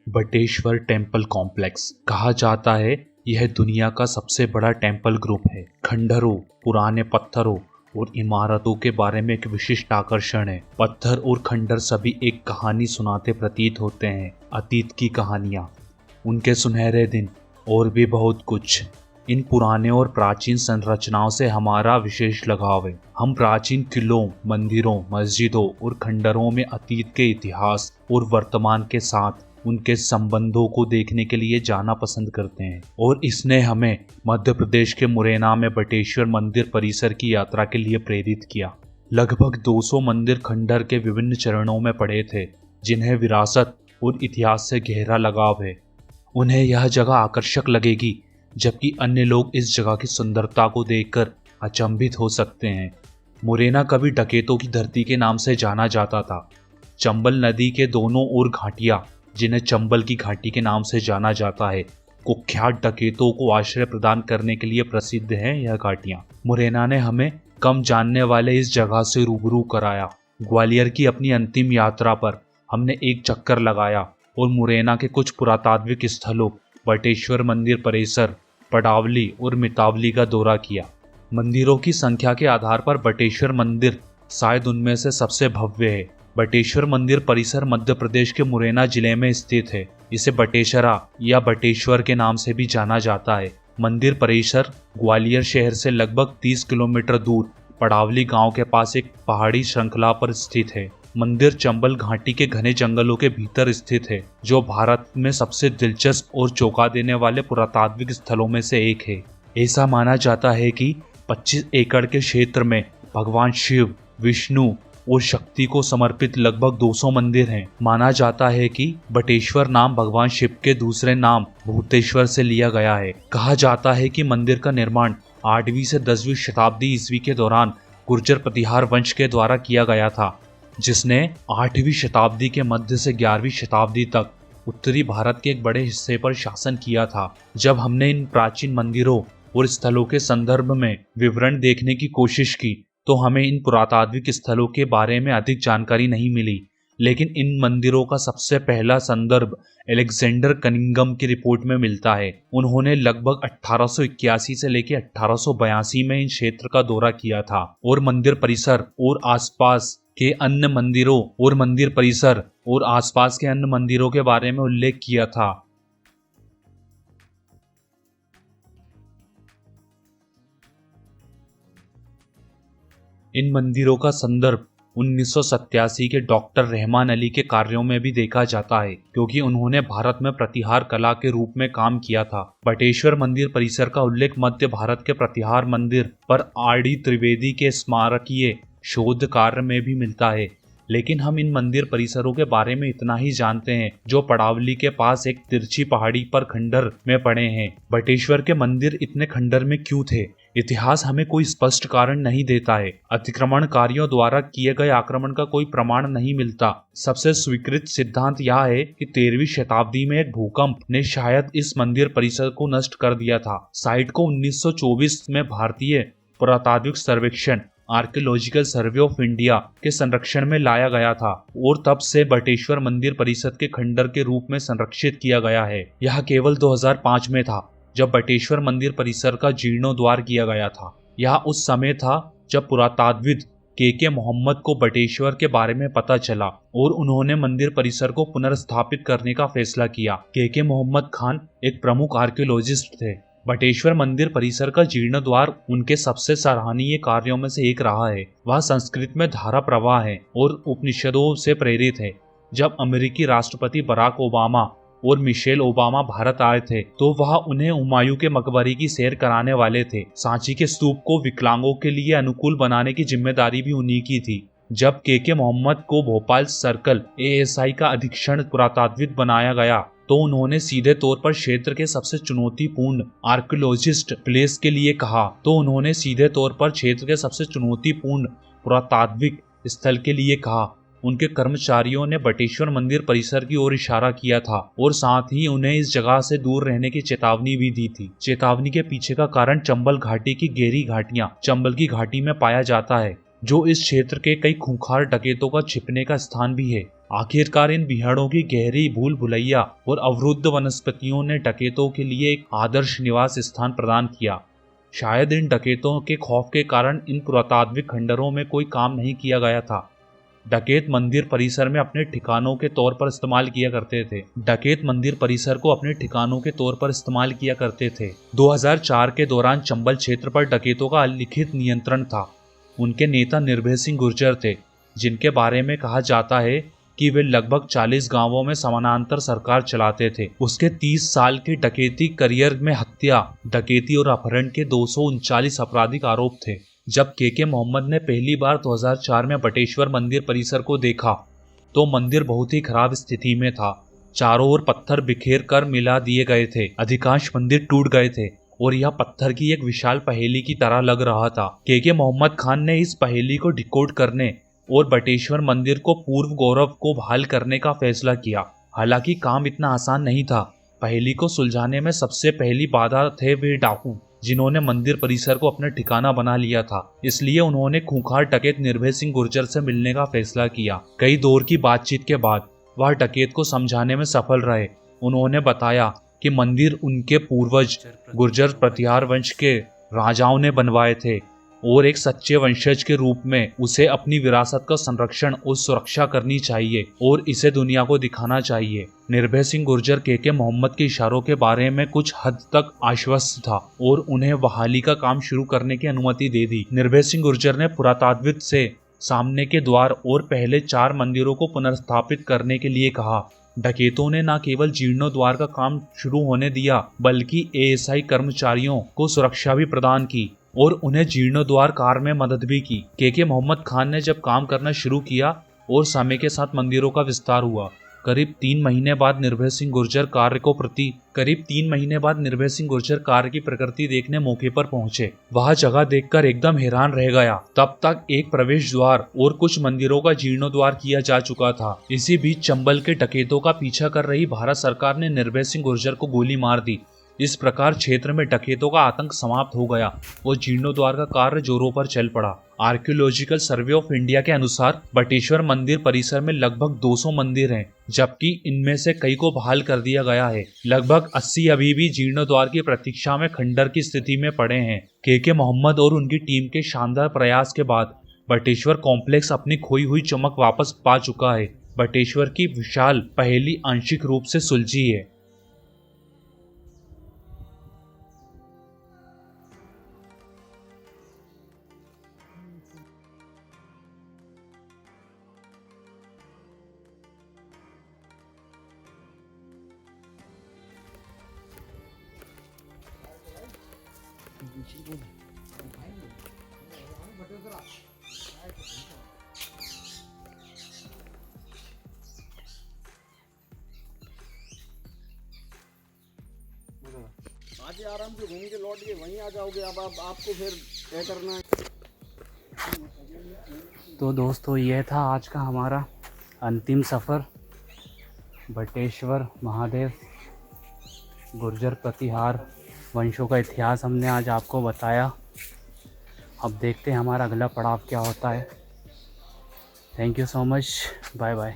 Bateshwar temple complex कहा जाता है यह दुनिया का सबसे बड़ा टेम्पल ग्रुप है। खंडरों, पुराने पत्थरों और इमारतों के बारे में एक विशिष्ट आकर्षण है। पत्थर और खंडर सभी एक कहानी सुनाते प्रतीत होते हैं, अतीत की कहानियां, उनके सुनहरे दिन और भी बहुत कुछ। इन पुराने और प्राचीन संरचनाओं से हमारा विशेष लगाव है। हम प्राचीन किलों, मंदिरों, मस्जिदों और खंडरों में अतीत के इतिहास और वर्तमान के साथ उनके संबंधों को देखने के लिए जाना पसंद करते हैं, और इसने हमें मध्य प्रदेश के मुरैना में बटेश्वर मंदिर परिसर की यात्रा के लिए प्रेरित किया। लगभग 200 मंदिर खंडर के विभिन्न चरणों में पड़े थे, जिन्हें विरासत और इतिहास से गहरा लगाव है। उन्हें यह जगह आकर्षक लगेगी, जबकि अन्य लोग इस जगह की सुंदरता को देखकर अचंभित हो सकते हैं। मुरैना कभी डकैतों की धरती के नाम से जाना जाता था। चंबल नदी के दोनों ओर घाटियां, जिन्हें चंबल की घाटी के नाम से जाना जाता है, कुख्यात डकैतों को आश्रय प्रदान करने के लिए प्रसिद्ध हैं। यह घाटियां मुरैना ने हमें कम जानने वाले इस जगह से रूबरू कराया। ग्वालियर की अपनी अंतिम यात्रा पर हमने एक चक्कर लगाया और मुरैना के कुछ पुरातात्विक स्थलों बटेश्वर मंदिर परिसर, पडावली और मितावली का दौरा किया। मंदिरों की संख्या के आधार पर बटेश्वर मंदिर शायद उनमें से सबसे भव्य है। बटेश्वर मंदिर परिसर मध्य प्रदेश के मुरैना जिले में स्थित है। इसे बटेशरा या बटेश्वर के नाम से भी जाना जाता है। मंदिर परिसर ग्वालियर शहर से लगभग 30 किलोमीटर दूर पडावली गांव के पास एक पहाड़ी श्रृंखला पर स्थित है। मंदिर चंबल घाटी के घने जंगलों के भीतर स्थित है, जो भारत में सबसे दिलचस्प और चौंका देने वाले पुरातात्विक स्थलों में से एक है। ऐसा माना जाता है कि 25 एकड़ के क्षेत्र में भगवान शिव, विष्णु और शक्ति को समर्पित लगभग 200 मंदिर हैं। माना जाता है कि बटेश्वर नाम भगवान शिव के दूसरे नाम भूतेश्वर से लिया गया है। कहा जाता है कि मंदिर का निर्माण 8वीं से 10वीं शताब्दी ईस्वी के दौरान गुर्जर प्रतिहार वंश के द्वारा किया गया था, जिसने 8वीं शताब्दी के मध्य से 11वीं शताब्दी तक उत्तरी भारत के एक बड़े हिस्से पर शासन किया था। जब हमने इन प्राचीन मंदिरों और स्थलों के संदर्भ में विवरण देखने की कोशिश की, तो हमें इन पुरातात्विक स्थलों के बारे में अधिक जानकारी नहीं मिली। लेकिन इन मंदिरों का सबसे पहला संदर्भ अलेक्जेंडर कनिंघम की रिपोर्ट में मिलता है। उन्होंने लगभग 1881 से लेकर 1882 में इन क्षेत्र का दौरा किया था और मंदिर परिसर और आसपास के अन्य मंदिरों और मंदिर परिसर और आसपास के अन्य मंदिरों के बारे में उल्लेख किया था। इन मंदिरों का संदर्भ 1987 के डॉक्टर रहमान अली के कार्यों में भी देखा जाता है, क्योंकि उन्होंने भारत में प्रतिहार कला के रूप में काम किया था। बटेश्वर मंदिर परिसर का उल्लेख मध्य भारत के प्रतिहार मंदिर पर आर.डी. त्रिवेदी के स्मारकीय शोध कार्य में भी मिलता है। लेकिन हम इन मंदिर परिसरों के बारे में इतना ही जानते हैं, जो पडावली के पास एक तिरछी पहाड़ी पर खंडर में पड़े हैं। बटेश्वर के मंदिर इतने खंडर में क्यों थे? इतिहास हमें कोई स्पष्ट कारण नहीं देता है। अतिक्रमणकारियों द्वारा किए गए आक्रमण का कोई प्रमाण नहीं मिलता। सबसे स्वीकृत सिद्धांत यह है कि 13वीं शताब्दी में एक भूकंप ने शायद इस मंदिर परिसर को नष्ट कर दिया था। साइट को 1924 में भारतीय पुरातात्विक सर्वेक्षण आर्कियोलॉजिकल सर्वे ऑफ इंडिया के संरक्षण में लाया गया था, और तब से बटेश्वर मंदिर परिसर के खंडर के रूप में संरक्षित किया गया है। यह केवल 2005 में था, जब बटेश्वर मंदिर परिसर का जीर्णोद्धार किया गया था। यह उस समय था जब पुरातात्विद के मोहम्मद को बटेश्वर के बारे में पता चला और उन्होंने मंदिर परिसर को पुनर्स्थापित करने का फैसला किया। के मोहम्मद खान एक प्रमुख आर्कियोलॉजिस्ट थे। बटेश्वर मंदिर परिसर का जीर्णोद्धार उनके सबसे सराहनीय कार्यों में से एक रहा है। वह संस्कृत में धारा प्रवाह है और उपनिषदों से प्रेरित है। जब अमेरिकी राष्ट्रपति बराक ओबामा और मिशेल ओबामा भारत आए थे, तो वह उन्हें हुमायूं के मकबरे की सैर कराने वाले थे। सांची के स्तूप को विकलांगों के लिए अनुकूल बनाने की जिम्मेदारी भी उन्हीं की थी। जब के मोहम्मद को भोपाल सर्कल ASI का अधीक्षण पुरातात्विद बनाया गया, तो उन्होंने सीधे तौर पर क्षेत्र के सबसे चुनौतीपूर्ण आर्कियोलॉजिस्ट प्लेस के लिए कहा। पुरातात्विक स्थल के लिए कहा। उनके कर्मचारियों ने बटेश्वर मंदिर परिसर की ओर इशारा किया था और साथ ही उन्हें इस जगह से दूर रहने की चेतावनी भी दी थी। चेतावनी के पीछे का कारण चंबल घाटी की गहरी घाटियां चंबल की घाटी में पाया जाता है। जो इस क्षेत्र के कई खूंखार डकैतों का छिपने का स्थान भी है। आखिरकार इन बिहड़ों की गहरी भूल भुलैया और अवरुद्ध वनस्पतियों ने डकैतों के लिए एक आदर्श निवास स्थान प्रदान किया। शायद इन डकैतों के खौफ के कारण इन पुरातात्विक खंडरों में कोई काम नहीं किया गया था। डकैत मंदिर परिसर में अपने ठिकानों के तौर पर इस्तेमाल किया करते थे। डकैत मंदिर परिसर को अपने ठिकानों के तौर पर इस्तेमाल किया करते थे। 2004 के दौरान चंबल क्षेत्र पर डकैतों का अलिखित नियंत्रण था। उनके नेता निर्भय सिंह गुर्जर थे, जिनके बारे में कहा जाता है कि वे लगभग 40 गांवों में समानांतर सरकार चलाते थे। उसके 30 साल के डकैती करियर में हत्या, डकैती और अपहरण के 239 आपराधिक आरोप थे। जब के मोहम्मद ने पहली बार 2004 में बटेश्वर मंदिर परिसर को देखा तो मंदिर बहुत ही खराब स्थिति में था। चारों ओर पत्थर बिखेर कर मिला दिए गए थे। अधिकांश मंदिर टूट गए थे और यह पत्थर की एक विशाल पहेली की तरह लग रहा था। के मोहम्मद खान ने इस पहेली को डिकोड करने और बटेश्वर मंदिर को पूर्व गौरव को बहाल करने का फैसला किया। हालांकि काम इतना आसान नहीं था। पहेली को सुलझाने में सबसे पहली बाधा थे वे डाकू, जिन्होंने मंदिर परिसर को अपना ठिकाना बना लिया था। इसलिए उन्होंने खूंखार डकैत निर्भय सिंह गुर्जर से मिलने का फैसला किया। कई दौर की बातचीत के बाद वह डकैत को समझाने में सफल रहे। उन्होंने बताया कि मंदिर उनके पूर्वज गुर्जर प्रतिहार वंश के राजाओं ने बनवाए थे और एक सच्चे वंशज के रूप में उसे अपनी विरासत का संरक्षण और सुरक्षा करनी चाहिए और इसे दुनिया को दिखाना चाहिए। निर्भय सिंह गुर्जर के मोहम्मद के इशारों के बारे में कुछ हद तक आश्वस्त था और उन्हें बहाली का काम शुरू करने की अनुमति दे दी। निर्भय सिंह गुर्जर ने पुरातात्विक से सामने के द्वार और पहले 4 मंदिरों को पुनर्स्थापित करने के लिए कहा। डकैतों ने न केवल जीर्णोद्वार का काम शुरू होने दिया, बल्कि एएसआई कर्मचारियों को सुरक्षा भी प्रदान की और उन्हें जीर्णोद्वार कार्य में मदद भी की। के मोहम्मद खान ने जब काम करना शुरू किया और समय के साथ मंदिरों का विस्तार हुआ, करीब 3 महीने बाद निर्भय सिंह गुर्जर कार्य की प्रकृति देखने मौके पर पहुंचे। वह जगह देखकर एकदम हैरान रह गया। तब तक एक प्रवेश द्वार और कुछ मंदिरों का जीर्णोद्वार किया जा चुका था। इसी बीच चंबल के डकैतों का पीछा कर रही भारत सरकार ने निर्भय सिंह गुर्जर को गोली मार दी। इस प्रकार क्षेत्र में डकैतों का आतंक समाप्त हो गया और जीर्णोद्वार का कार्य जोरों पर चल पड़ा। आर्कियोलॉजिकल सर्वे ऑफ इंडिया के अनुसार बटेश्वर मंदिर परिसर में लगभग 200 मंदिर हैं, जबकि इनमें से कई को बहाल कर दिया गया है। लगभग 80 अभी भी जीर्णोद्वार की प्रतीक्षा में खंडर की स्थिति में पड़े हैं। के मोहम्मद और उनकी टीम के शानदार प्रयास के बाद बटेश्वर कॉम्प्लेक्स अपनी खोई हुई चमक वापस पा चुका है। बटेश्वर की विशाल पहेली आंशिक रूप से सुलझी है। आज आराम से घूम के लौट के वहीं आ जाओगे। अब आपको फिर क्या करना है। तो दोस्तों, यह था आज का हमारा अंतिम सफ़र बटेश्वर महादेव गुर्जर प्रतिहार वंशों का इतिहास हमने आज आपको बताया। अब देखते हैं हमारा अगला पड़ाव क्या होता है। Thank you so much. Bye bye.